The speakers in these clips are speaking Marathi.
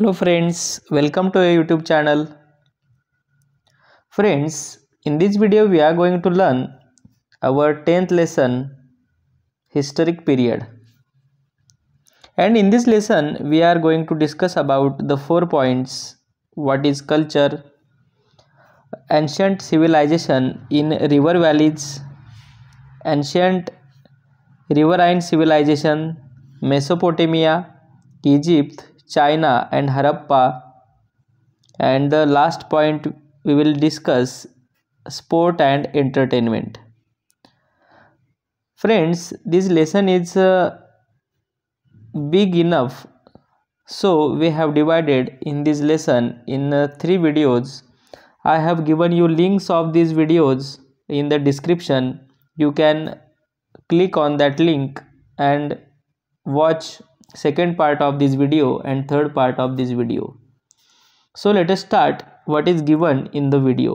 Hello friends, welcome to our YouTube channel. Friends, in this video we are going to learn our 10th lesson, historic period. And in this lesson we are going to discuss about the 4 points: what is culture, ancient civilization in river valleys, ancient riverine civilization, Mesopotamia, Egypt, China and Harappa, and the last point we will discuss sport and entertainment. Friends, this lesson is big enough, so we have divided in this lesson in 3 videos. I have given you links of these videos in the description. You can click on that link and watch second part of this video and third part of this video. So let us start what is given in the video.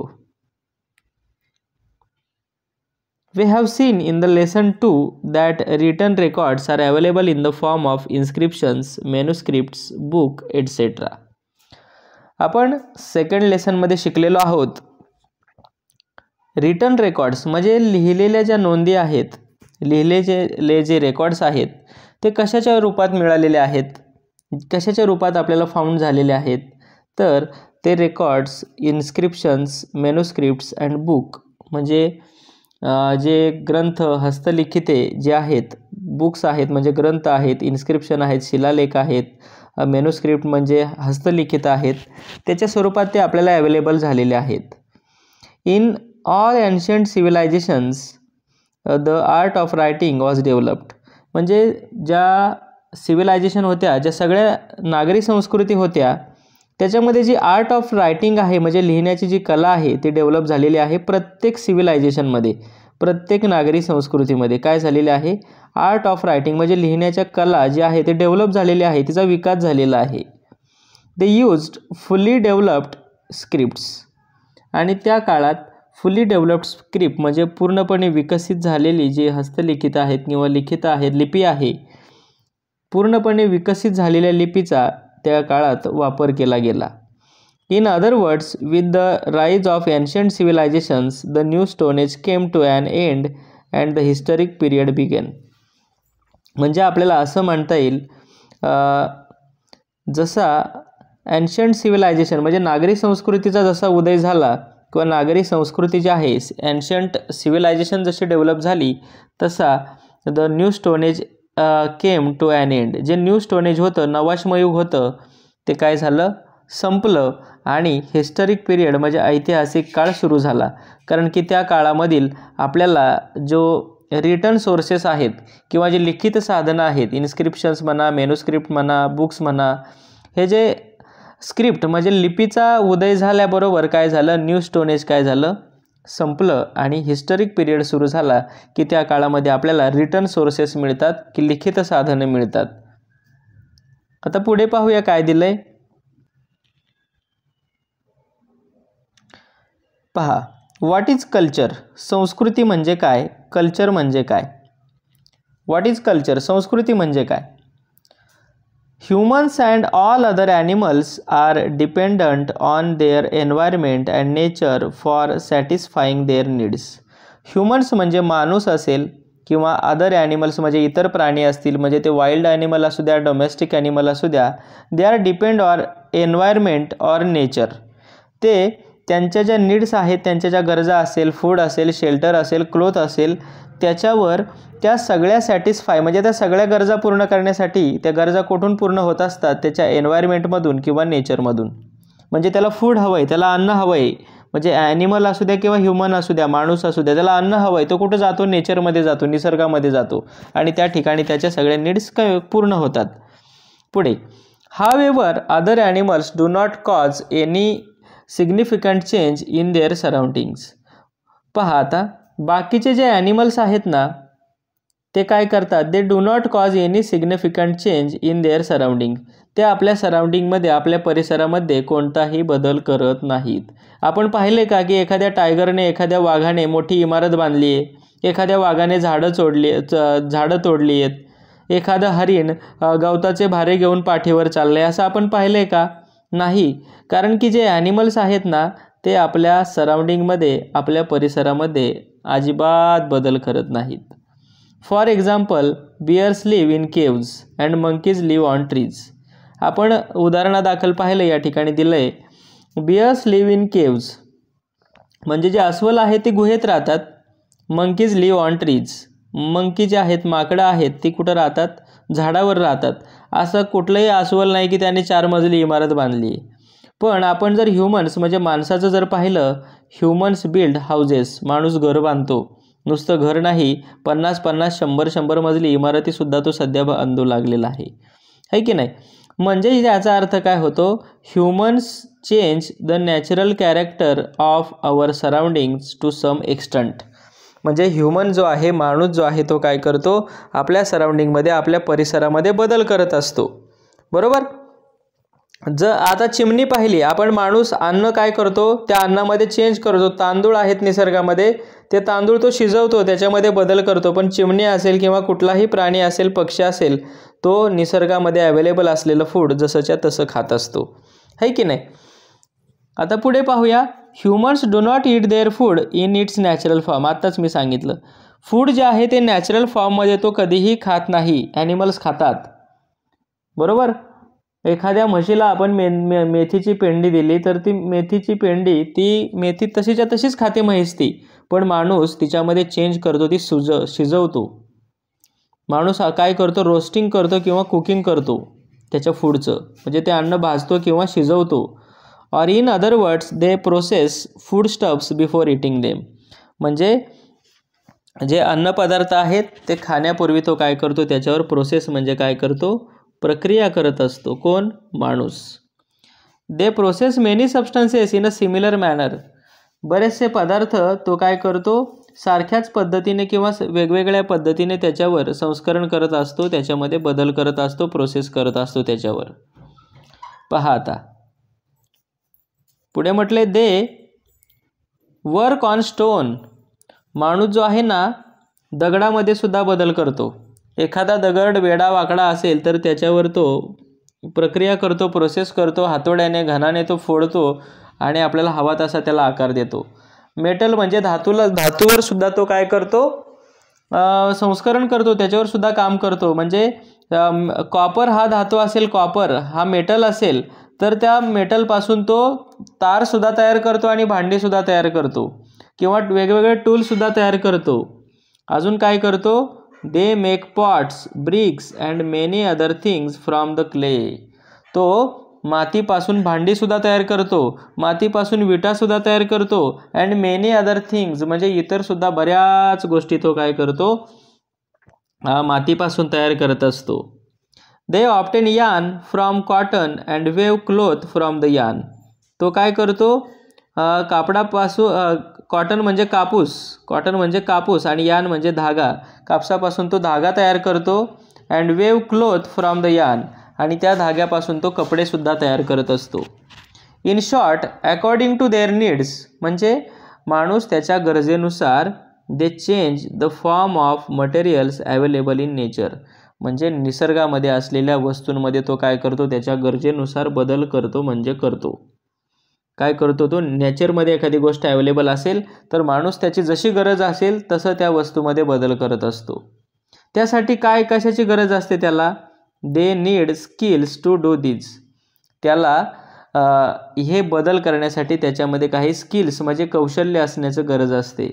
We have seen in the lesson 2 that written records are available in the form of inscriptions, manuscripts, book, etc. आपण सेकंड लेसन मध्ये शिकलेलो आहोत. रिटन रेकॉर्ड्स म्हणजे लिहिलेल्या ज्या नोंदी आहेत, लिहिलेले जे रेकॉर्ड्स आहेत ते कशाच्या रूपात मिळालेले आहेत, कशाच्या रूपात आपल्याला फाउंड झालेले आहेत, तर ते records inscriptions, manuscripts and book म्हणजे जे ग्रंथ हस्तलिखिते जे आहेत, बुक्स आहेत म्हणजे ग्रंथ आहेत, इन्स्क्रिप्शन आहेत शिलालेख आहेत, मॅन्युस्क्रिप्ट म्हणजे हस्तलिखित आहेत, त्याच्या स्वरूपात ते आपल्याला अवेलेबल झालेले आहेत. In all ancient civilisations the art of writing was developed. म्हणजे ज्या सिव्हिलायझेशन होत्या, ज्या सगळ्या नागरी संस्कृती होत्या, त्याच्यामध्ये जी आर्ट ऑफ रायटिंग आहे म्हणजे लिहिण्याची जी कला आहे ती डेव्हलप झालेली आहे. प्रत्येक सिव्हिलायझेशनमध्ये, प्रत्येक नागरी संस्कृतीमध्ये काय झालेले आहे, आर्ट ऑफ रायटिंग म्हणजे लिहिण्याच्या कला जी आहे ते डेव्हलप झालेली आहे, तिचा विकास झालेला आहे. दे यूज्ड फुली डेव्हलप्ड स्क्रिप्ट्स. आणि त्या काळात फुली डेव्हलप्ड स्क्रिप्ट म्हणजे पूर्णपणे विकसित झालेली जी हस्तलिखित आहेत किंवा लिखित आहेत, लिपी आहे, पूर्णपणे विकसित झालेल्या लिपीचा त्या काळात वापर केला गेला. In other words, with the rise of ancient civilisations the new stone age came to an end and the historic period began. म्हणजे आपल्याला असं म्हणता येईल, जसा एन्शियंट सिव्हिलायझेशन म्हणजे नागरी संस्कृतीचा जसा उदय झाला किंवा नागरी संस्कृती जी आहे, एन्शियंट सिव्हिलायझेशन जशी डेव्हलप झाली, तसा the new stone age came to an end. जे न्यू स्टोन एज होतं, नवाश्मयुग होतं, ते काय झालं, संपलं आणि हिस्टॉरिक पिरियड म्हणजे ऐतिहासिक काळ सुरू झाला. कारण की त्या काळामधील आपल्याला जो रिटन सोर्सेस आहेत किंवा जे लिखित साधनं आहेत, इन्स्क्रिप्शन्स म्हणा, मॅन्युस्क्रिप्ट म्हणा, बुक्स म्हणा, हे जे स्क्रिप्ट म्हणजे लिपीचा उदय झाल्याबरोबर काय झालं, न्यू स्टोन एज काय झालं, संपलं आणि हिस्टॉरिक पिरियड सुरू झाला की त्या काळामध्ये आपल्याला रिटन सोर्सेस मिळतात की लिखित साधनं मिळतात. आता पुढे पाहूया काय दिलंय. पहा, व्हॉट इज कल्चर. संस्कृती म्हणजे काय, कल्चर म्हणजे काय. व्हॉट इज कल्चर, संस्कृती म्हणजे काय. Humans and all other animals are dependent on their environment and nature for satisfying their needs. Humans म्हणजे माणूस असेल किंवा अदर ॲनिमल्स म्हणजे इतर प्राणी असतील, म्हणजे ते वाईल्ड ॲनिमल असू द्या, डोमेस्टिक ॲनिमल असू द्या, they are depend on environment or nature. ते त्यांच्या ज्या नीड्स आहेत, त्यांच्या ज्या गरजा असेल, फूड असेल, शेल्टर असेल, क्लोथ असेल, त्याच्यावर त्या सगळ्या सॅटिस्फाय म्हणजे त्या सगळ्या गरजा पूर्ण करण्यासाठी त्या गरजा कुठून पूर्ण होत असतात, त्याच्या एन्व्हायरमेंटमधून किंवा नेचरमधून. म्हणजे त्याला फूड हवं आहे, त्याला अन्न हवं आहे, म्हणजे ॲनिमल असू द्या किंवा ह्युमन असू द्या, माणूस असू द्या, त्याला अन्न हवं आहे, तो कुठं जातो, नेचरमध्ये जातो, निसर्गामध्ये जातो आणि त्या ठिकाणी त्याच्या सगळ्या नीड्स पूर्ण होतात. पुढे, however other animals do not cause any significant change in their surroundings. पहा, आता बाकीचे जे ॲनिमल्स आहेत ना, ते काय करतात, they do not cause any significant change in their surrounding. ते आपल्या सराउंडिंगमध्ये, आपल्या परिसरामध्ये कोणताही बदल करत नाहीत. आपण पाहिले का की एखाद्या टायगरने, एखाद्या वाघाने मोठी इमारत बांधली आहे, एखाद्या वाघाने झाडं तोडली आहेत, एखादं हरिण गवताचे भारे घेऊन पाठीवर चाललंय असं आपण पाहिलंय का? नाही. कारण की जे ॲनिमल्स आहेत ना ते आपल्या सराउंडिंगमध्ये, आपल्या परिसरामध्ये अजिबात बदल करत नाहीत. For example, bears live in caves and monkeys live on trees. आपण उदाहरणादाखल पाहिलं या ठिकाणी दिलं आहे, बियर्स लिव्ह इन केव्ज म्हणजे जे अस्वल आहेत ते गुहेत राहतात. Monkeys live on trees, monkey जे आहेत, माकडं आहेत, ती कुठं राहतात? झाडावर राहतात. असं कुठलंही अस्वल नाही की त्याने 4 मजली इमारत बांधली आहे. पण आपण जर ह्युमन्स म्हणजे माणसाचं जर पाहिलं, ह्युमन्स बिल्ड हाऊजेस, माणूस घर बांधतो. नुसतं घर नाही, 50-50, 100-100 मजली इमारतीसुद्धा तो सध्या बांधू लागलेला आहे की नाही? म्हणजे याचा अर्थ काय होतो? Humans change the natural character of our surroundings to some extent. म्हणजे ह्युमन जो आहे, माणूस जो आहे, तो काय करतो? आपल्या सराउंडिंगमध्ये, आपल्या परिसरामध्ये बदल करत असतो. बरोबर? जर आता चिमणी पाहिली आपण, माणूस अन्न काय करतो? त्या अन्नामध्ये चेंज करतो. तांदूळ आहेत निसर्गामध्ये, ते तांदूळ तो शिजवतो, त्याच्यामध्ये बदल करतो. पण चिमणी असेल किंवा कुठलाही प्राणी असेल, पक्षी असेल, तो निसर्गामध्ये अवेलेबल असलेलं फूड जसंच्या तसं खात असतो, है की नाही? आता पुढे पाहूया. Humans do not eat their food in its natural form. आत्ताच मी सांगितलं, फूड जे आहे ते नॅचरल फॉर्ममध्ये तो कधीही खात नाही. ॲनिमल्स खातात. बरोबर? एखाद्या म्हशीला आपण मेथीची पेंडी दिली तर ती मेथीची पेंडी, ती मेथी तशीच्या तशीच खाते म्हैस ती. पण माणूस तिच्यामध्ये चेंज करतो, ती शिजवतो. माणूस काय करतो? रोस्टिंग करतो किंवा कुकिंग करतो त्याच्या फूडचं, म्हणजे ते अन्न भाजतो किंवा शिजवतो. Or in other words they process food stuffs before eating them. म्हणजे जे अन्नपदार्थ आहेत ते खाण्यापूर्वी तो काय करतो? त्याच्यावर प्रोसेस म्हणजे काय करतो? प्रक्रिया करत असतो. कोण? माणूस. They process many substances in a similar manner. बरेचसे पदार्थ तो काय करतो? सारख्याच पद्धतीने किंवा वेगवेगळ्या पद्धतीने त्याच्यावर संस्करण करत असतो, त्याच्यामध्ये बदल करत असतो, प्रोसेस करत असतो त्याच्यावर. पहा आता पुढे म्हटले, दे वर्क ऑन स्टोन. माणूस जो आहे ना दगडामध्ये सुद्धा बदल करतो. एखादा दगड वेडा वाकडा असेल तर त्याच्यावर तो प्रक्रिया करतो, प्रोसेस करतो, हातोड्याने घनाने तो फोडतो आणि आपल्याला हवा तसा त्याला आकार देतो. मेटल म्हणजे धातूवर सुद्धा तो काय करतो? संस्करण करतो, त्याच्यावर सुद्धा काम करतो. म्हणजे कॉपर हा धातू असेल, कॉपर हा मेटल असेल तर त्या मेटलपासून तो तारसुद्धा तयार करतो आणि भांडीसुद्धा तयार करतो किंवा वेगवेगळे टूलसुद्धा तयार करतो. अजून काय करतो? They make pots, bricks and many other things from the clay. तो मातीपासून भांडीसुद्धा तयार करतो, मातीपासून विटासुद्धा तयार करतो, अँड मेनी अदर थिंग्स म्हणजे इतरसुद्धा बऱ्याच गोष्टी तो काय करतो? मातीपासून तयार करत असतो. They obtain yarn from cotton and weave cloth from the yarn. तो काय करतो? कापडापासून, कॉटन म्हणजे कापूस आणि यार्न म्हणजे धागा. कापसापासून तो धागा तयार करतो, and weave cloth from the yarn आणि त्या धाग्यापासून तो कपडेसुद्धा तयार करत असतो. In short, according to their needs म्हणजे माणूस त्याच्या गरजेनुसार they change the form of materials available in nature. म्हणजे निसर्गामध्ये असलेल्या वस्तूंमध्ये तो काय करतो? त्याच्या गरजेनुसार बदल करतो. म्हणजे करतो काय करतो? तो नेचरमध्ये एखादी गोष्ट अवेलेबल असेल तर माणूस त्याची जशी गरज असेल तसं त्या वस्तूमध्ये बदल करत असतो. त्यासाठी काय कशाची गरज असते त्याला? They need skills to do this. त्याला हे बदल करण्यासाठी त्याच्यामध्ये काही स्किल्स म्हणजे कौशल्य असण्याचं गरज असते.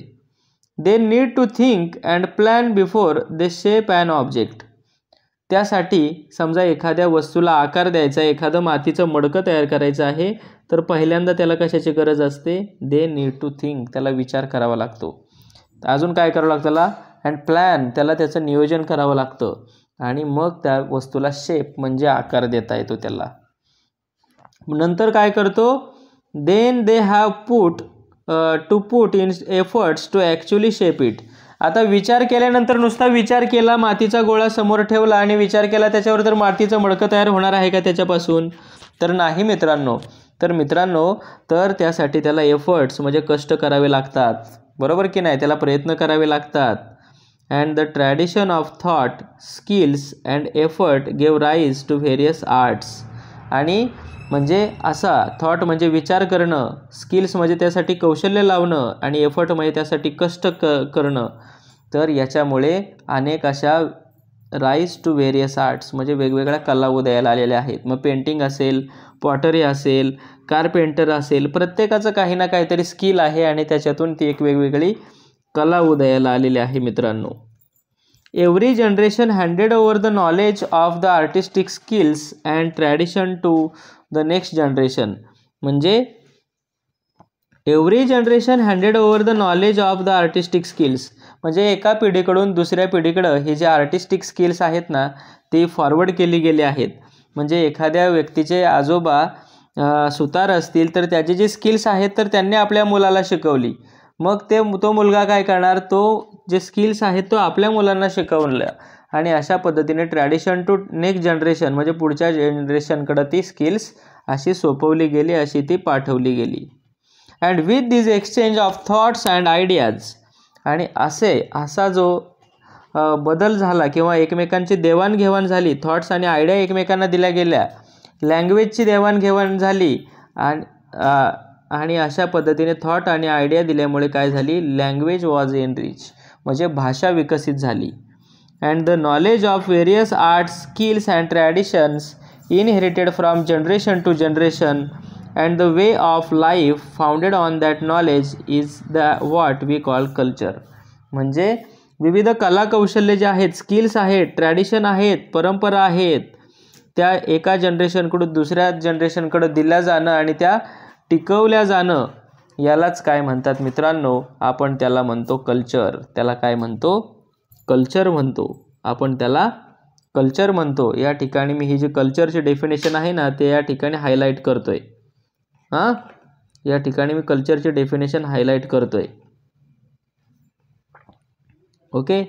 They need to think and plan before they shape an object. त्यासाठी समजा एखाद्या वस्तूला आकार द्यायचा, एखादं मातीचं मडकं तयार करायचं आहे तर पहिल्यांदा त्याला कशाची गरज असते? They need to think. त्याला विचार करावा लागतो. अजून काय करावं लागतं त्याला? And plan. त्याला त्याचं नियोजन करावं लागतं आणि मग त्या वस्तूला शेप म्हणजे आकार देता येतो त्याला. नंतर काय करतो? Then they have put in efforts to actually shape it. आता विचार केल्यानंतर नुसता विचार केला, मातीचा गोळा समोर ठेवला आणि विचार केला त्याच्यावर, तर मातीचं मडकं तयार होणार आहे का त्याच्यापासून? तर नाही मित्रांनो. तर त्यासाठी त्याला एफर्ट्स म्हणजे कष्ट करावे लागतात. बरोबर की नाही? त्याला प्रयत्न करावे लागतात. And the tradition of thought, skills and effort gave rise to various arts. आणि म्हणजे असा थॉट म्हणजे विचार करणं, स्किल्स म्हणजे त्यासाठी कौशल्य लावणं आणि एफर्ट म्हणजे त्यासाठी कष्ट करणं. तर याच्यामुळे अनेक अशा राईज टू व्हेरियस आर्ट्स म्हणजे वेगवेगळ्या कला उदयाला आलेल्या आहेत. मग पेंटिंग असेल, पॉटरी असेल, कारपेंटर असेल, प्रत्येकाचं काही ना काहीतरी स्किल आहे आणि त्याच्यातून ती एक वेगवेगळी कला उदयाला आलेली आहे मित्रांनो. Every generation handed over the knowledge of the artistic skills and tradition to the next generation. म्हणजे every generation handed over the knowledge of the artistic skills म्हणजे एका पिढीकडून दुसऱ्या पिढीकडं हे जे आर्टिस्टिक स्किल्स आहेत ना ती फॉरवर्ड केली गेली आहेत. म्हणजे एखाद्या व्यक्तीचे आजोबा सुतार असतील तर त्याचे जे स्किल्स आहेत तर त्यांनी आपल्या मुलाला शिकवली. मग तो मुलगा काय करणार, तो जे स्किल्स आहेत तो आपल्या मुलांना शिकवलं आणि अशा पद्धतीने ट्रॅडिशन टू नेक्स्ट जनरेशन म्हणजे पुढच्या जनरेशनकडे ती स्किल्स अशी सोपवली गेली, अशी ती पाठवली गेली. And with this exchange of thoughts and ideas आणि असा जो बदल झाला किंवा एकमेकांची देवाणघेवाण झाली, थॉट्स आणि आयडिया एकमेकांना दिल्या गेल्या, लँग्वेजची देवाणघेवाण झाली आणि अशा पद्धतीने थॉट आणि आयडिया दिल्यामुळे काय झाली, लँग्वेज वॉज एनरिच म्हणजे भाषा विकसित झाली. And the knowledge of various arts, skills and traditions inherited from generation to generation and the way of life founded on that knowledge is what we call culture. म्हणजे विविध कला कौशल्य जे आहेत, स्किल्स आहेत, ट्रॅडिशन आहेत, परंपरा आहेत, त्या एका जनरेशनकडून दुसऱ्या जनरेशनकडे दिल्या जाणं आणि त्या टिकवल्या जाणं यालाच काय म्हणतात मित्रांनो, आपण त्याला म्हणतो कल्चर. त्याला काय म्हणतो, कल्चर म्हणतो. आपण त्याला कल्चर म्हणतो. या ठिकाणी मी ही जी कल्चरची डेफिनेशन आहे ना ते या ठिकाणी हायलाईट करतोय. या ठिकाणी मी कल्चरची डेफिनेशन हायलाईट करतोय. ओके,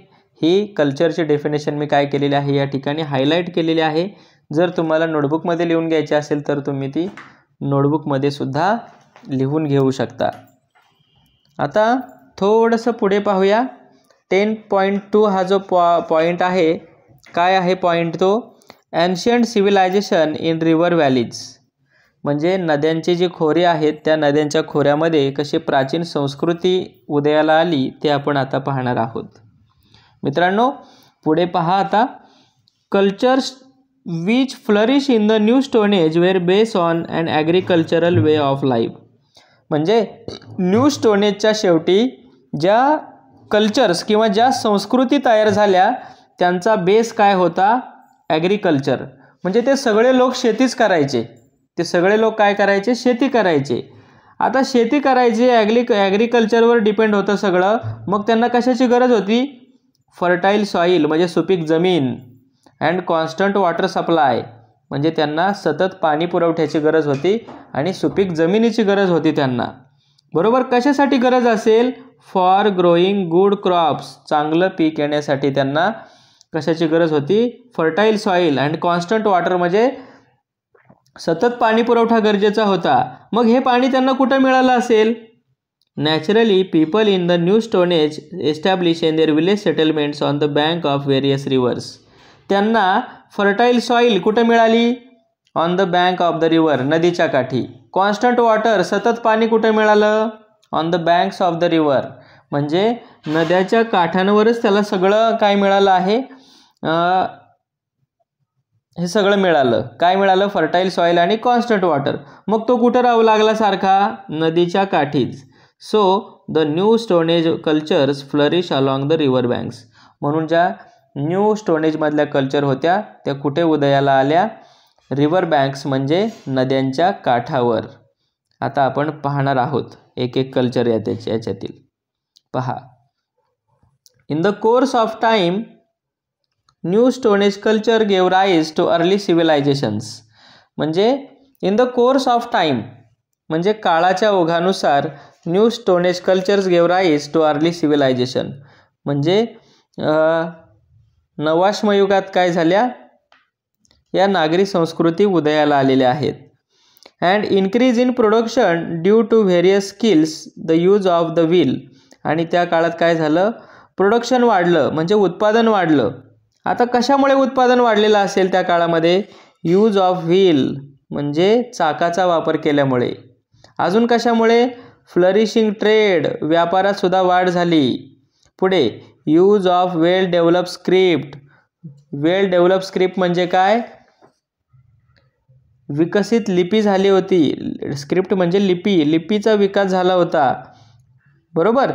ही कल्चरची डेफिनेशन मी काय केलेली आहे या ठिकाणी हायलाईट केलेली आहे. जर तुम्हाला नोटबुकमध्ये लिहून घ्यायची असेल तर तुम्ही ती नोटबुकमध्ये सुद्धा लिहून घेऊ शकता. आता थोडंसं पुढे पाहूया. 10.2 हा जो पॉईंट आहे, काय आहे पॉईंट तो, ancient civilisation in river valleys. म्हणजे नद्यांची जी खोरे आहेत त्या नद्यांच्या खोऱ्यामध्ये कशी प्राचीन संस्कृती उदयाला आली ते आपण आता पाहणार आहोत. मित्रांनो पुढे पहा आता. Cultures which flourish in the new stone age were base on an agricultural way of life. म्हणजे न्यू स्टोन एजच्या शेवटी ज्या कल्चर्स किंवा ज्या संस्कृती तयार झाल्या त्यांचा बेस काय होता, ॲग्रिकल्चर. म्हणजे ते सगळे लोक शेतीच करायचे. ते सगळे लोक काय करायचे, शेती करायचे. आता शेती करायची, ॲग्रिकल्चरवर डिपेंड होतं सगळं. मग त्यांना कशाची गरज होती, फर्टाईल सॉईल म्हणजे सुपीक जमीन, अँड कॉन्स्टंट वॉटर सप्लाय म्हणजे त्यांना सतत पाणी पुरवठ्याची गरज होती आणि सुपीक जमिनीची गरज होती त्यांना. बरोबर, कशासाठी गरज असेल, फॉर ग्रोईंग गुड क्रॉप्स, चांगलं पीक येण्यासाठी त्यांना कशाची गरज होती, fertile soil and constant water म्हणजे सतत पाणी पुरवठा गरजेचा होता. मग हे पाणी त्यांना कुठं मिळालं असेल, naturally people in the new stone age establish in their village settlements on the bank of various rivers. त्यांना फर्टाईल सॉईल कुठं मिळाली, on the bank of the river, नदीच्या काठी. कॉन्स्टंट वॉटर, सतत पाणी कुठं मिळालं, on the banks of the river म्हणजे नद्याच्या काठांवरच त्याला सगळं काय मिळालं आहे, हे सगळं मिळालं. काय मिळालं, फर्टाईल सॉईल आणि कॉन्स्टंट वॉटर. मग तो कुठं राहू लागला सारखा, नदीच्या काठीच. So the new stone age cultures flourish along the river banks. म्हणून ज्या न्यू स्टोन एजमधल्या कल्चर होत्या त्या कुठे उदयाला आल्या, रिव्हर बँक्स म्हणजे नद्यांच्या काठावर. आता आपण पाहणार आहोत एक एक कल्चर याच्यातील. पहा. In the course of time new stone age culture gave rise to early civilizations. म्हणजे in the course of time म्हणजे काळाच्या ओघानुसार new stone age cultures gave rise to early civilization म्हणजे नवाश्मयुगात काय झाल्या, या नागरी संस्कृती उदयाला आलेल्या आहेत. And increase in production due to various skills, the use of the wheel. आणि त्या काळात काय झालं, प्रोडक्शन वाढलं म्हणजे उत्पादन वाढलं. आता कशामुळे उत्पादन वाढलेलं असेल त्या काळामध्ये? यूज ऑफ व्हील म्हणजे चाकाचा वापर केल्यामुळे. अजून कशामुळे? फ्लरिशिंग ट्रेड व्यापारात सुद्धा वाढ झाली. पुढे use of well develop script. Well develop script म्हणजे काय? विकसित लिपी झाली होती. स्क्रिप्ट म्हणजे लिपी, लिपीचा विकास झाला होता. बरोबर.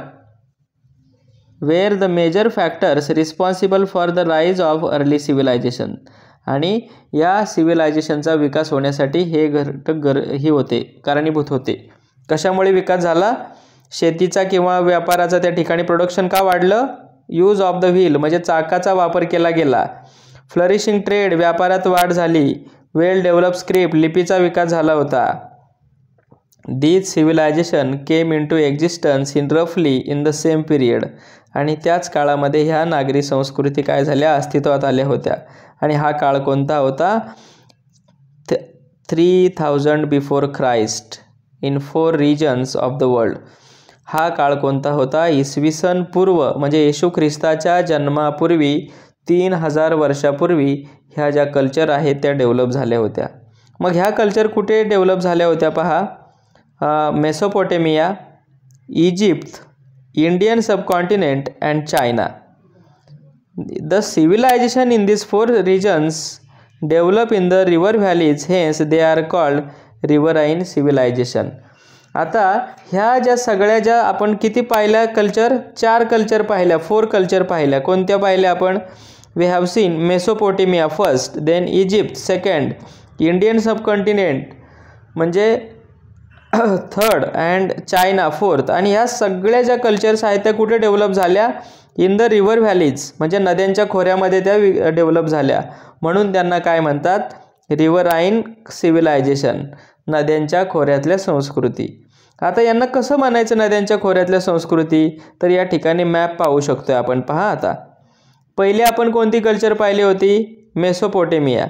Were the major factors responsible for the rise of early civilisation. आणि या सिव्हिलायझेशनचा विकास होण्यासाठी हे घटक ही होते, कारणीभूत होते. कशामुळे विकास झाला? शेतीचा किंवा व्यापाराचा त्या ठिकाणी प्रोडक्शन का वाढलं? यूज ऑफ द व्हील म्हणजे चाकाचा वापर केला गेला. फ्लरिशिंग ट्रेड व्यापारात वाढ झाली. वेल डेव्हलप स्क्रिप्ट लिपीचा विकास झाला होता. These civilisation came in to existence in रफली इन द सेम पिरियड. आणि त्याच काळामध्ये ह्या नागरी संस्कृती काय झाल्या? अस्तित्वात आल्या होत्या. आणि हा काळ कोणता होता? 3000 before Christ in 4 regions of the world. हा काळ कोणता होता? इसवी सन पूर्व म्हणजे येशू ख्रिस्ताच्या जन्मापूर्वी 3000 वर्षापूर्वी ह्या ज्या कल्चर आहेत त्या डेव्हलप झाल्या होत्या. मग ह्या कल्चर कुठे डेव्हलप झाल्या होत्या पहा? Mesopotamia, Egypt, Indian subcontinent and China. The civilization in this 4 regions develop in the river valleys, hence they are called riverine civilization. आता ह्या ज्या सगळ्या ज्या आपण किती पाहिल्या कल्चर? 4 कल्चर पाहिल्या, 4 कल्चर पाहिल्या. कोणत्या पाहिल्या आपण? We have seen Mesopotamia first, then Egypt second, Indian subcontinent म्हणजे थर्ड अँड चायना फोर्थ. आणि ह्या सगळ्या ज्या कल्चर्स आहेत त्या कुठे डेव्हलप झाल्या? इन द रिव्हर व्हॅलीज म्हणजे नद्यांच्या खोऱ्यामध्ये त्या डेव्हलप झाल्या. म्हणून त्यांना काय म्हणतात? रिव्हराईन सिव्हिलायझेशन, नद्यांच्या खोऱ्यातल्या संस्कृती. आता यांना कसं म्हणायचं नद्यांच्या खोऱ्यातल्या संस्कृती? तर या ठिकाणी मॅप पाहू शकतोय आपण. पहा आता पहिले आपण कोणती कल्चर पाहिली होती? मेसोपोटेमिया.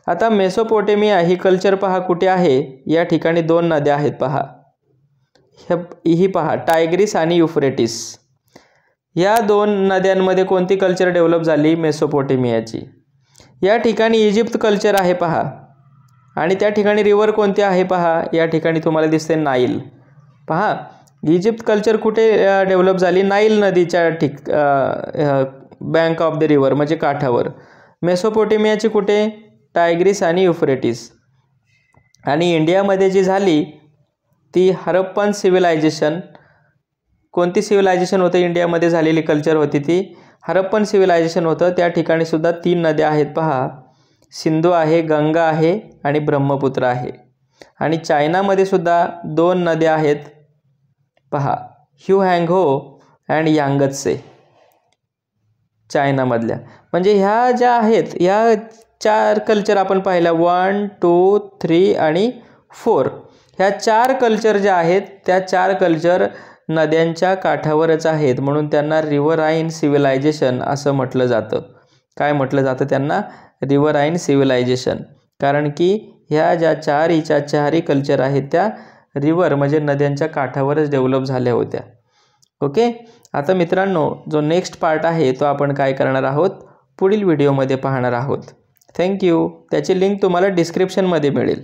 आता मेसोपोटेमिया ही कल्चर पहा कुठे आहे? या ठिकाणी 2 नद्या आहेत पहा. ही पहा टायग्रिस आणि युफ्रेटिस. या 2 नद्यांमध्ये कोणती कल्चर डेव्हलप झाली? मेसोपोटेमियाची. या ठिकाणी इजिप्त कल्चर आहे पहा. आणि त्या ठिकाणी रिव्हर कोणती आहे पहा? या ठिकाणी तुम्हाला दिसते नाईल. पहा इजिप्त कल्चर कुठे डेव्हलप झाली? नाईल नदीच्या बँक ऑफ द रिव्हर म्हणजे काठावर. मेसोपोटेमियाची कुठे? टायग्रिस आणि युफ्रेटिस. आणि इंडियामध्ये जी झाली ती हरप्पन सिव्हिलायझेशन. कोणती सिव्हिलायझेशन होतं इंडियामध्ये झालेली कल्चर होती ती? हरप्पन सिव्हिलायझेशन होतं. त्या ठिकाणी सुद्धा 3 नद्या आहेत पहा. सिंधू आहे, गंगा आहे आणि ब्रह्मपुत्र आहे. आणि चायनामध्ये सुद्धा 2 नद्या आहेत पहा, ह्युहँगहो अँड यांगत्से चायनामधल्या. म्हणजे ह्या ज्या आहेत ह्या 4 कल्चर आपण पाहिल्या 1, 2, 3 आणि 4. ह्या 4 कल्चर ज्या आहेत त्या 4 कल्चर नद्यांच्या काठावरच आहेत. म्हणून त्यांना रिव्हराईन सिव्हिलायझेशन असं म्हटलं जातं. काय म्हटलं जातं त्यांना? रिव्हराईन सिव्हिलायझेशन. कारण की ह्या ज्या 4ही कल्चर आहेत त्या रिव्हर म्हणजे नद्यांच्या काठावरच डेव्हलप झाल्या होत्या. ओके. आता मित्रांनो जो नेक्स्ट पार्ट आहे तो आपण काय करणार आहोत? पुढील व्हिडिओमध्ये पाहणार आहोत. थँक्यू. त्याची लिंक तुम्हाला डिस्क्रिप्शनमध्ये मिळेल.